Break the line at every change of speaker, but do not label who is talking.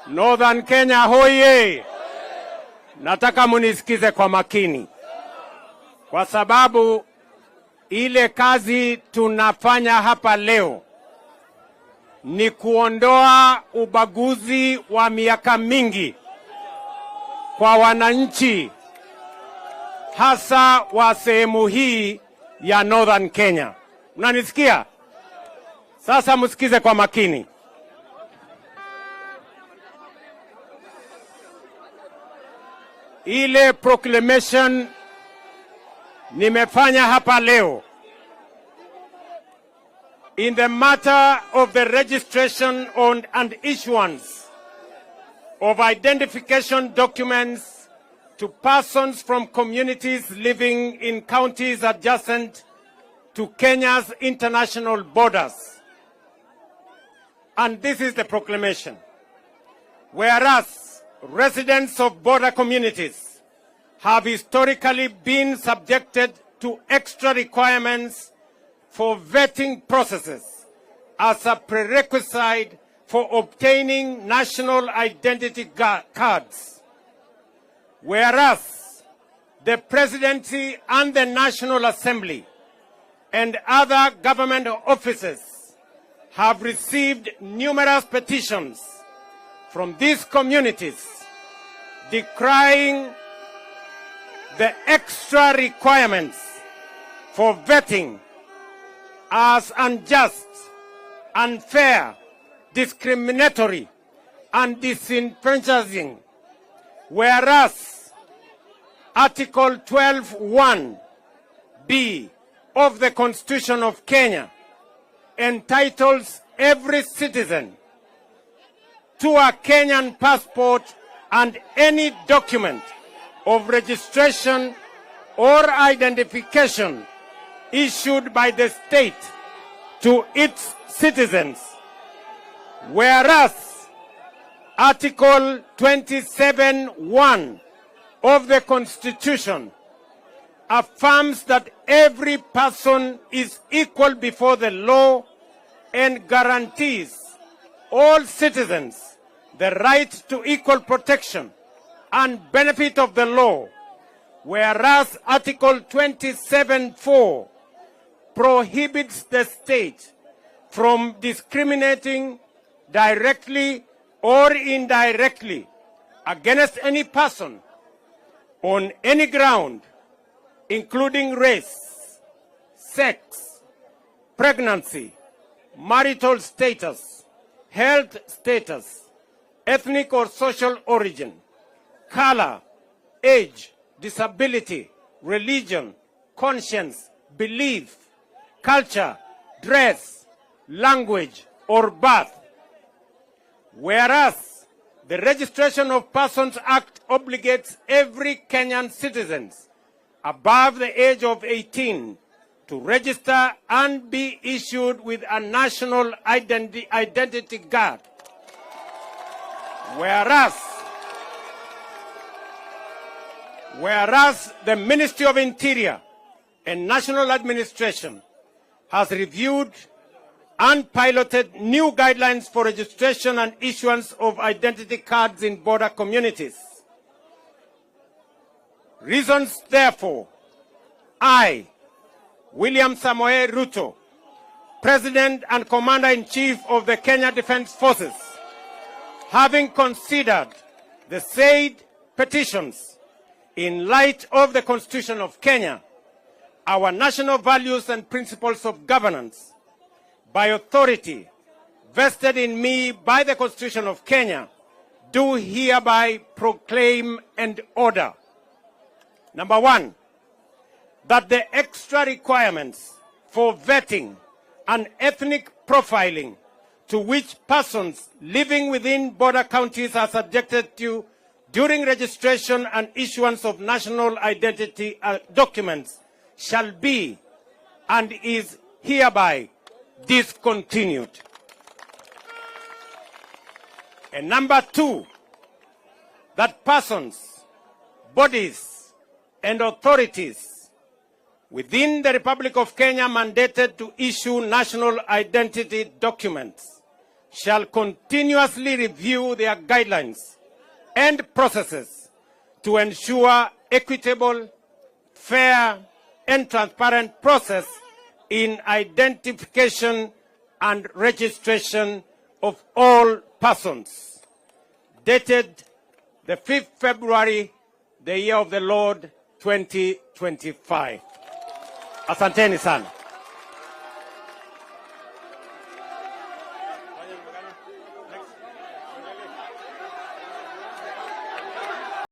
Northern Kenya hoye! Nataka munisikize kwa makini, kwa sababu ile kazi tunafanya hapa leo ni kuondoa ubaguzi wa miaka mingi kwa wananchi, hasa wa sehemu hii ya Northern Kenya. Mnanisikia? Sasa msikize kwa makini. Ile proclamation nimefanya hapa leo in the matter of the registration on and issuance of identification documents to persons from communities living in counties adjacent to Kenya's international borders. And this is the proclamation. Whereas residents of border communities have historically been subjected to extra requirements for vetting processes as a prerequisite for obtaining national identity cards. Whereas the Presidency and the National Assembly and other government offices have received numerous petitions from these communities decrying the extra requirements for vetting as unjust, unfair, discriminatory, and disenfranchising. Whereas Article 12(1)(b) of the Constitution of Kenya entitles every citizen to a Kenyan passport and any document of registration or identification issued by the state to its citizens. Whereas Article 27(1) of the Constitution affirms that every person is equal before the law and guarantees all citizens the right to equal protection and benefit of the law, whereas Article 27(4) prohibits the state from discriminating directly or indirectly against any person on any ground, including race, sex, pregnancy, marital status, health status, ethnic or social origin, color, age, disability, religion, conscience, belief, culture, dress, language, or birth. Whereas the Registration of Persons Act obligates every Kenyan citizen above the age of 18 to register and be issued with a national identity card. Whereas the Ministry of Interior and National Administration has reviewed and piloted new guidelines for registration and issuance of identity cards in border communities. Reasons, therefore, I, William Samoei Ruto, President and Commander-in-Chief of the Kenya Defence Forces, having considered the said petitions in light of the Constitution of Kenya, our national values and principles of governance, by authority vested in me by the Constitution of Kenya, do hereby proclaim and order. Number one, that the extra requirements for vetting and ethnic profiling to which persons living within border counties are subjected to during registration and issuance of national identity documents shall be and is hereby discontinued. And number two, that persons, bodies, and authorities within the Republic of Kenya mandated to issue national identity documents shall continuously review their guidelines and processes to ensure equitable, fair, and transparent process in identification and registration of all persons. Dated the 5th February, the year of the Lord 2025. Asanteni sana.